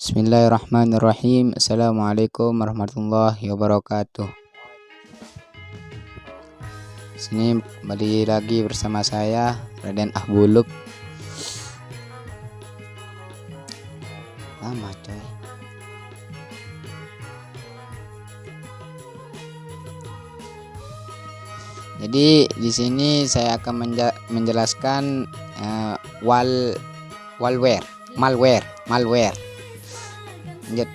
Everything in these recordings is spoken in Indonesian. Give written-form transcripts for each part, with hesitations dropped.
Bismillahirrahmanirrahim. Assalamualaikum warahmatullahi wabarakatuh. Sini kembali lagi bersama saya Raden Ahbuluk. Lama coy. Jadi di sini saya akan menjelaskan malware. Lanjut.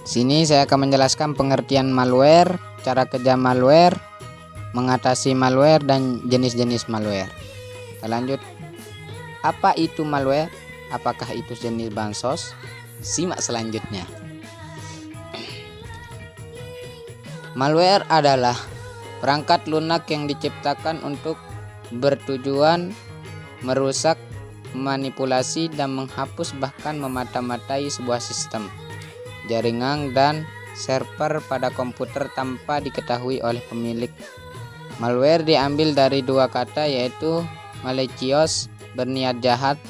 Sini saya akan menjelaskan pengertian malware, cara kerja malware, mengatasi malware, dan jenis-jenis malware. Kita lanjut. Apa itu malware? Apakah itu jenis bansos? Simak selanjutnya. Malware adalah perangkat lunak yang diciptakan untuk bertujuan merusak, manipulasi, dan menghapus bahkan memata-matai sebuah sistem, jaringan, dan server pada komputer tanpa diketahui oleh pemilik. Malware diambil dari dua kata, yaitu malicious, berniat jahat,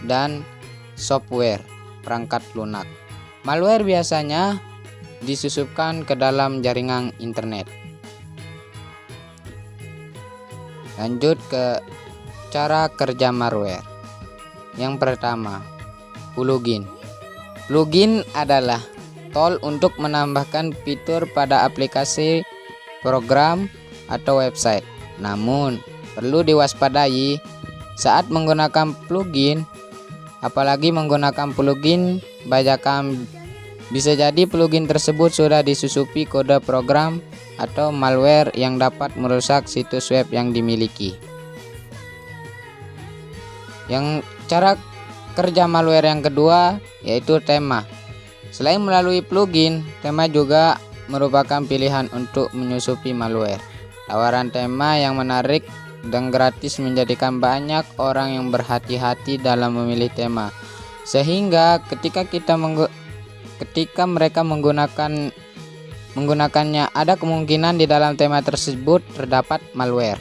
dan software, perangkat lunak. Malware biasanya disusupkan ke dalam jaringan internet. Lanjut ke cara kerja malware. Yang pertama, plugin. Plugin adalah tool untuk menambahkan fitur pada aplikasi, program, atau website. Namun, perlu diwaspadai saat menggunakan plugin, apalagi menggunakan plugin bajakan. Bisa jadi plugin tersebut sudah disusupi kode program atau malware yang dapat merusak situs web yang dimiliki. Yang cara kerja malware yang kedua yaitu tema. Selain melalui plugin, tema juga merupakan pilihan untuk menyusupi malware. Tawaran tema yang menarik dan gratis menjadikan banyak orang yang berhati-hati dalam memilih tema, sehingga ketika mereka menggunakannya, ada kemungkinan di dalam tema tersebut terdapat malware.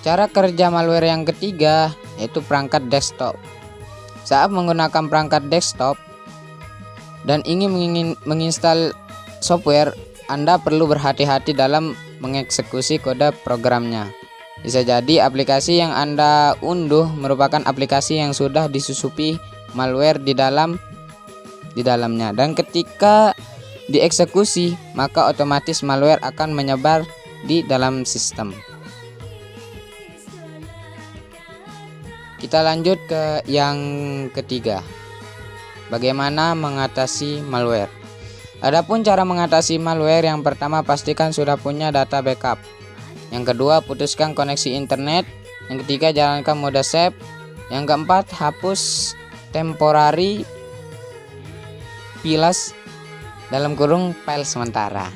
Cara kerja malware yang ketiga yaitu perangkat desktop. Saat menggunakan perangkat desktop dan ingin menginstal software, Anda perlu berhati-hati dalam mengeksekusi kode programnya. Bisa jadi aplikasi yang Anda unduh merupakan aplikasi yang sudah disusupi malware di dalamnya, dan ketika dieksekusi maka otomatis malware akan menyebar di dalam sistem. Kita lanjut ke yang ketiga. Bagaimana mengatasi malware? Adapun cara mengatasi malware, yang pertama pastikan sudah punya data backup. Yang kedua, putuskan koneksi internet. Yang ketiga, jalankan mode save. Yang keempat, hapus temporary files (file sementara).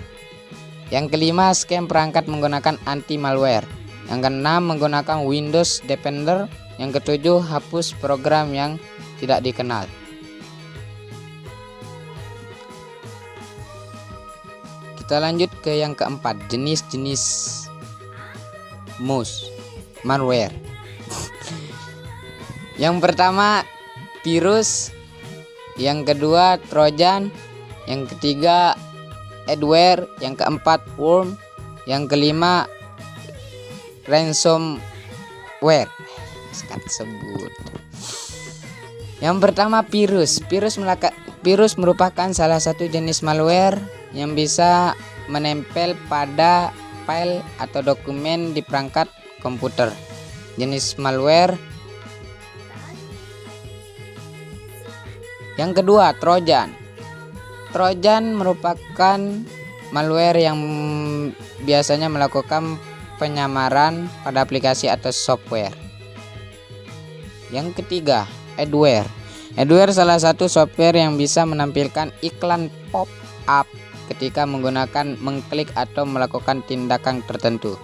Yang kelima, scan perangkat menggunakan anti malware. Yang keenam, menggunakan Windows Defender. Yang ketujuh, hapus program yang tidak dikenal. Kita lanjut ke yang keempat, jenis-jenis malware. Yang pertama, virus. Yang kedua, trojan. Yang ketiga, adware. Yang keempat, worm. Yang kelima, ransomware. Sebut. Yang pertama, virus. Virus merupakan salah satu jenis malware yang bisa menempel pada file atau dokumen di perangkat komputer. Jenis malware yang kedua, trojan. Trojan merupakan malware yang biasanya melakukan penyamaran pada aplikasi atau software. Yang ketiga, adware. Adware salah satu software yang bisa menampilkan iklan pop-up ketika mengklik atau melakukan tindakan tertentu.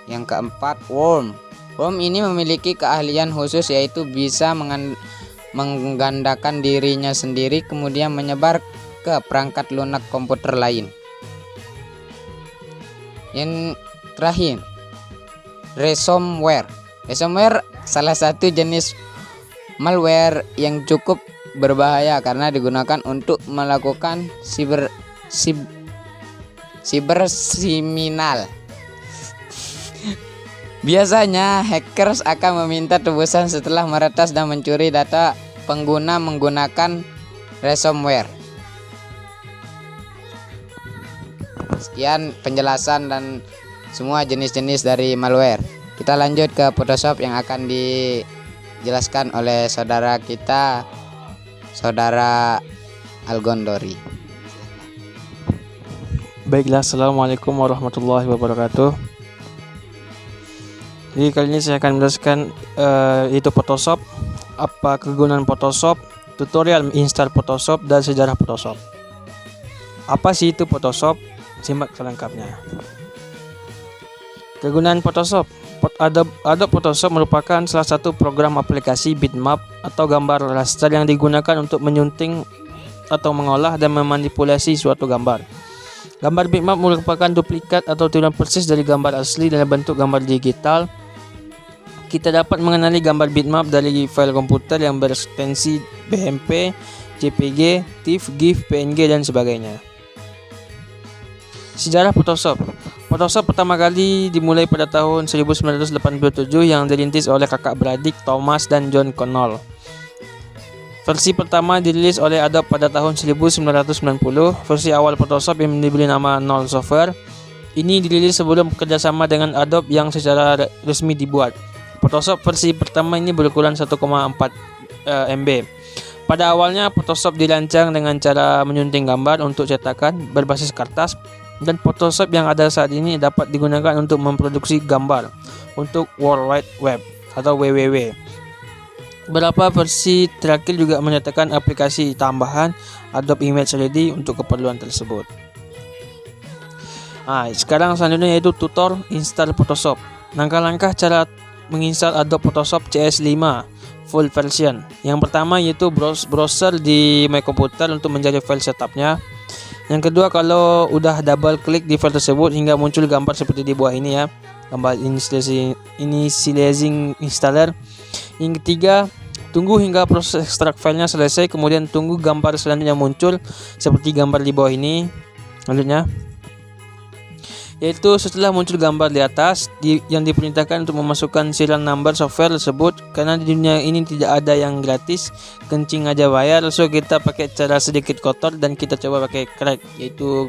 Yang keempat, worm. Worm ini memiliki keahlian khusus, yaitu bisa menggandakan dirinya sendiri kemudian menyebar ke perangkat lunak komputer lain. Yang terakhir, ransomware. Ransomware salah satu jenis malware yang cukup berbahaya karena digunakan untuk melakukan siberkriminal. Biasanya hackers akan meminta tebusan setelah meretas dan mencuri data pengguna menggunakan ransomware. Sekian penjelasan dan semua jenis-jenis dari malware. Kita lanjut ke Photoshop yang akan dijelaskan oleh saudara kita, saudara Algondori. Baiklah, assalamualaikum warahmatullahi wabarakatuh. Jadi kali ini saya akan menjelaskan itu Photoshop, apa kegunaan Photoshop, tutorial install Photoshop, dan sejarah Photoshop. Apa sih itu Photoshop? Simak selengkapnya. Kegunaan Photoshop. Adobe Photoshop merupakan salah satu program aplikasi bitmap atau gambar raster yang digunakan untuk menyunting atau mengolah dan memanipulasi suatu gambar. Gambar bitmap merupakan duplikat atau tiruan persis dari gambar asli dalam bentuk gambar digital. Kita dapat mengenali gambar bitmap dari file komputer yang berekstensi BMP, JPG, TIFF, GIF, PNG, dan sebagainya. Sejarah Photoshop. Photoshop pertama kali dimulai pada tahun 1987 yang dirintis oleh kakak beradik Thomas dan John Connell. Versi pertama dirilis oleh Adobe pada tahun 1990. Versi awal Photoshop yang diberi nama Knoll Software ini dirilis sebelum kerjasama dengan Adobe yang secara resmi dibuat. Photoshop versi pertama ini berukuran 1,4 MB. Pada awalnya Photoshop dirancang dengan cara menyunting gambar untuk cetakan berbasis kertas, dan Photoshop yang ada saat ini dapat digunakan untuk memproduksi gambar untuk World Wide Web atau WWW. Beberapa versi terakhir juga menyertakan aplikasi tambahan Adobe Image 3D untuk keperluan tersebut. Sekarang selanjutnya yaitu tutor install Photoshop. Langkah-langkah cara menginstal Adobe Photoshop CS5 full version. Yang pertama yaitu browser di My Computer untuk mencari file setupnya. Yang kedua, kalau udah double klik di file tersebut hingga muncul gambar seperti di bawah ini ya, gambar initializing installer. Yang ketiga, tunggu hingga proses ekstrak filenya selesai, kemudian tunggu gambar selanjutnya muncul seperti gambar di bawah ini. Selanjutnya yaitu setelah muncul gambar di atas yang diperintahkan untuk memasukkan serial number software tersebut, karena di dunia ini tidak ada yang gratis, kencing aja bayar. So kita pakai cara sedikit kotor dan kita coba pakai crack, yaitu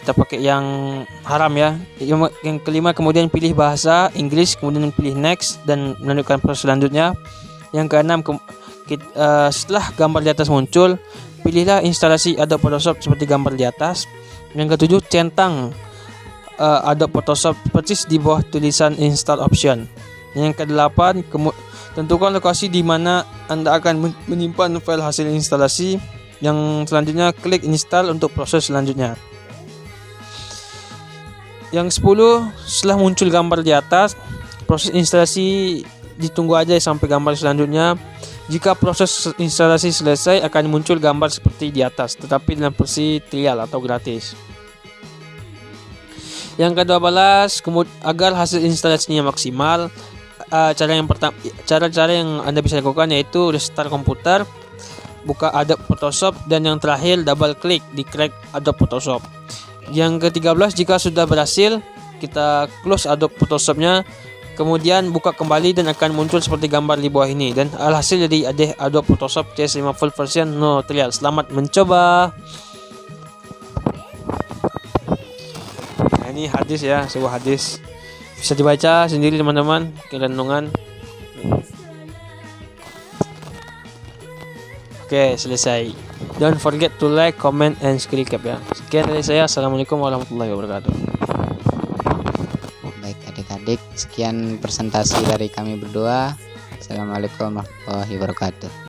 kita pakai yang haram ya. Yang kelima, kemudian pilih bahasa Inggris, kemudian pilih next dan melanjutkan proses selanjutnya. Yang keenam, setelah gambar di atas muncul, pilihlah instalasi Adobe Photoshop seperti gambar di atas. Yang ketujuh, centang Adobe Photoshop persis di bawah tulisan install option. Yang kedelapan, tentukan lokasi di mana Anda akan menyimpan file hasil instalasi. Yang selanjutnya, klik install untuk proses selanjutnya. Yang 10, setelah muncul gambar di atas, proses instalasi ditunggu aja sampai gambar selanjutnya. Jika proses instalasi selesai, akan muncul gambar seperti di atas, tetapi dalam versi trial atau gratis. Yang ke-12, agar hasil instalasinya maksimal, cara yang Anda bisa lakukan yaitu restart komputer, buka Adobe Photoshop, dan yang terakhir double klik di crack Adobe Photoshop. Yang ke-13, jika sudah berhasil, kita close Adobe Photoshopnya, kemudian buka kembali dan akan muncul seperti gambar di bawah ini. Dan alhasil jadi Adobe Photoshop CS5 full version no trial. Selamat mencoba. Ini hadis ya, sebuah hadis, bisa dibaca sendiri teman-teman, renungan. Oke, selesai. Don't forget to like, comment, and subscribe ya. Sekian dari saya. Assalamualaikum warahmatullahi wabarakatuh. Baik adik-adik, sekian presentasi dari kami berdua. Assalamualaikum warahmatullahi wabarakatuh.